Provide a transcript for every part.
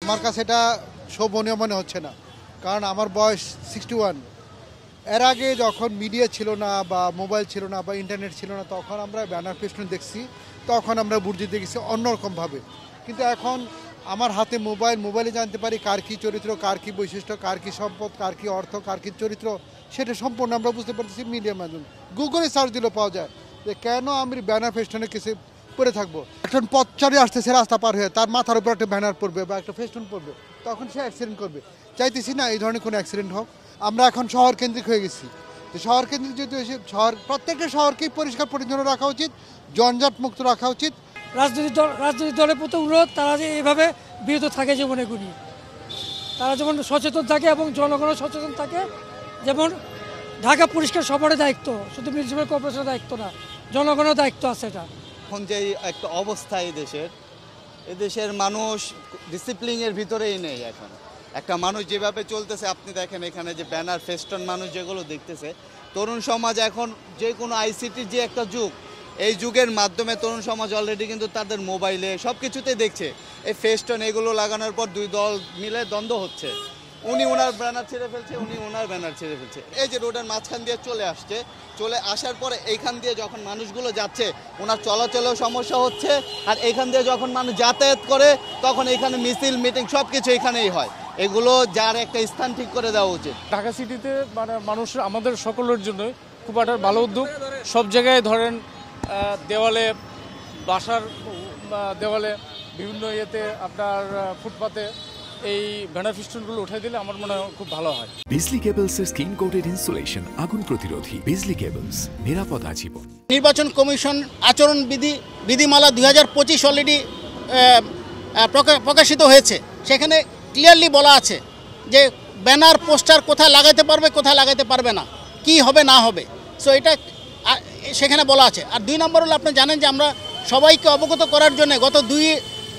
আমার কাছে এটা শোভনীয় মনে হচ্ছে না, কারণ আমার বয়স 61। এর আগে যখন মিডিয়া ছিল না বা মোবাইল ছিল না বা ইন্টারনেট ছিল না, তখন আমরা ব্যানার ফেস্টুন দেখছি, তখন আমরা বুর্জি দেখেছি অন্যরকমভাবে। কিন্তু এখন আমার হাতে মোবাইলে জানতে পারি কার কী চরিত্র, কার কী বৈশিষ্ট্য, কার কী সম্পদ, কার কী অর্থ, কার কী চরিত্র, সেটা সম্পূর্ণ আমরা বুঝতে পারতেছি মিডিয়ার মাধ্যমে। গুগলে সার্চ দিলেও পাওয়া যায় যে কেন আমি ব্যানার ফেস্টুনে কিছু পরে থাকবো। একজন পথচারী আসতেছে রাস্তা পার হয়ে, তার মাথার উপর একটা ব্যানার পড়বে বা একটা ফেস্টুন পড়বে, তখন সে অ্যাক্সিডেন্ট করবে। চাইতেছি না এই ধরনের কোনো অ্যাক্সিডেন্ট হোক। আমরা এখন শহর কেন্দ্রিক হয়ে গেছি, তো শহর কেন্দ্রিক যদি প্রত্যেকটা শহরকেই পরিষ্কার পরিচ্ছন্ন রাখা উচিত, জঞ্জাট মুক্ত রাখা উচিত। রাজনৈতিক দলের প্রতি অনুরোধ, তারা যে এইভাবে বিরত থাকে জীবনে গুণী, তারা যেমন সচেতন থাকে এবং জনগণও সচেতন থাকে। যেমন ঢাকা পরিষ্কার সবারই দায়িত্ব, শুধু মিউনিসিপ্যাল কর্পোরেশনের দায়িত্ব না, জনগণের দায়িত্ব আছে এটা। এখন যে একটা অবস্থা এদেশের মানুষ ডিসিপ্লিনের ভিতরেই নেই। এখন একটা মানুষ যেভাবে চলতেছে, আপনি দেখেন এখানে যে ব্যানার ফেস্টন মানুষ যেগুলো দেখতেছে, তরুণ সমাজ এখন যে কোনো আইসিটির যে একটা যুগ, এই যুগের মাধ্যমে তরুণ সমাজ অলরেডি কিন্তু তাদের মোবাইলে সব কিছুতেই দেখছে এই ফেস্টন এগুলো লাগানোর পর দুই দল মিলে দ্বন্দ্ব হচ্ছে। উনি ওনার ব্যানার ছেড়ে ফেলছে, উনি ওনার ব্যানার ছেড়ে ফেলছে। এই যে রোডের মাঝখান দিয়ে চলে আসার পরে এইখান দিয়ে যখন মানুষগুলো যাচ্ছে, ওনার চলাচলেও সমস্যা হচ্ছে। আর এইখান দিয়ে যখন মানুষ যাতায়াত করে, তখন এখানে মিছিল মিটিং সব কিছু এখানেই হয়। এগুলো যার একটা স্থান ঠিক করে দেওয়া উচিত। ঢাকা সিটিতে মানে মানুষ আমাদের সকলের জন্য খুব একটা ভালো উদ্যোগ। সব জায়গায় ধরেন দেওয়ালে, বাসার দেওয়ালে, বিভিন্ন ইয়েতে আপনার ফুটপাতে এই ব্যানার ফেস্টুনগুলো উঠে দিলে আমার মনে হয় খুব ভালো হয়। বিজলি কেবলসের স্কিন কোটেড ইনসুলেশন আগুন প্রতিরোধী। বিজলি কেবলস, নিরাপদ আজীবন। নির্বাচন কমিশন আচরণ বিধিমালা 2025 অলরেডি প্রকাশিত হয়েছে। সেখানে ক্লিয়ারলি বলা আছে যে ব্যানার পোস্টার কোথায় লাগাতে পারবে, কোথায় লাগাতে পারবে না, কি হবে না হবে। সো এটা সেখানে বলা আছে। আর 2 নম্বর হলো, আপনি জানেন যে আমরা সবাইকে অবগত করার জন্য গত 2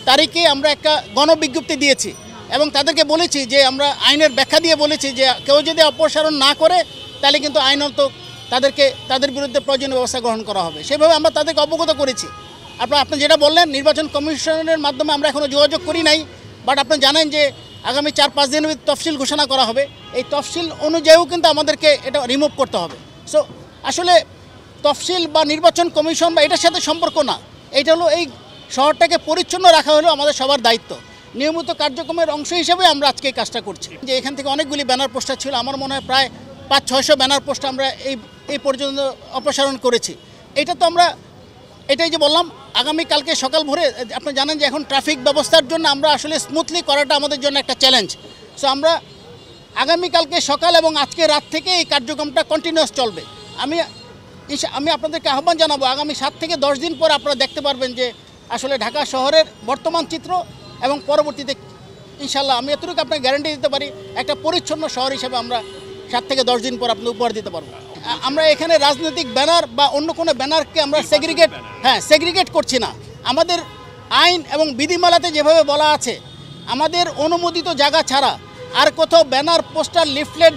তারিখে আমরা একটা গণবিজ্ঞপ্তি দিয়েছি এবং তাদেরকে বলেছি যে আমরা আইনের ব্যাখ্যা দিয়ে বলেছি যে কেউ যদি অপসারণ না করে, তাহলে কিন্তু আইনত তাদের বিরুদ্ধে প্রয়োজনীয় ব্যবস্থা গ্রহণ করা হবে। সেভাবে আমরা তাদেরকে অবগত করেছি। আপনি যেটা বললেন, নির্বাচন কমিশনের মাধ্যমে আমরা এখনও যোগাযোগ করি নাই, বাট আপনি জানেন যে আগামী 4-5 দিনের ভিতরে তফসিল ঘোষণা করা হবে। এই তফসিল অনুযায়ীও কিন্তু আমাদেরকে এটা রিমুভ করতে হবে। সো আসলে তফসিল বা নির্বাচন কমিশন বা এটার সাথে সম্পর্ক না, এটা হলো এই শহরটাকে পরিচ্ছন্ন রাখা হলো আমাদের সবার দায়িত্ব। নিয়মিত কার্যক্রমের অংশ হিসেবে আমরা আজকে এই কাজটা করছি। যে এখান থেকে অনেকগুলি ব্যানার পোস্টার ছিল, আমার মনে হয় প্রায় 500-600 ব্যানার পোস্টার আমরা এই পর্যন্ত অপসারণ করেছি। এটা তো আমরা এটাই যে বললাম, আগামীকালকে সকাল ভোরে, আপনি জানেন যে এখন ট্রাফিক ব্যবস্থার জন্য আমরা আসলে স্মুথলি করাটা আমাদের জন্য একটা চ্যালেঞ্জ। সো আমরা আগামীকালকে সকাল এবং আজকে রাত থেকে এই কার্যক্রমটা কন্টিনিউয়াস চলবে। আমি আপনাদেরকে আহ্বান জানাবো, আগামী 7 থেকে 10 দিন পর আপনারা দেখতে পারবেন যে আসলে ঢাকা শহরের বর্তমান চিত্র এবং পরবর্তীতে ইনশাল্লাহ আমি এতটুকু আপনাকে গ্যারান্টি দিতে পারি, একটা পরিচ্ছন্ন শহর হিসেবে আমরা 7 থেকে 10 দিন পর আপনি উপহার দিতে পারবো। আমরা এখানে রাজনৈতিক ব্যানার বা অন্য কোনো ব্যানারকে আমরা সেগ্রিগেট করছি না। আমাদের আইন এবং বিধিমালাতে যেভাবে বলা আছে, আমাদের অনুমোদিত জায়গা ছাড়া আর কোথাও ব্যানার, পোস্টার, লিফলেট,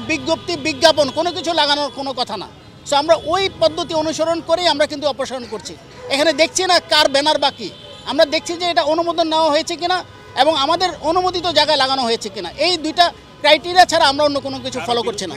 বিজ্ঞাপন কোনো কিছু লাগানোর কোনো কথা না। সো আমরা ওই পদ্ধতি অনুসরণ করেই আমরা কিন্তু অপসারণ করছি। এখানে দেখছি না কার ব্যানার বাকি, আমরা দেখছি যে এটা অনুমোদন নেওয়া হয়েছে কিনা এবং আমাদের অনুমোদিত জায়গায় লাগানো হয়েছে কিনা। এই 2টা ক্রাইটেরিয়া ছাড়া আমরা অন্য কোনো কিছু ফলো করছি না।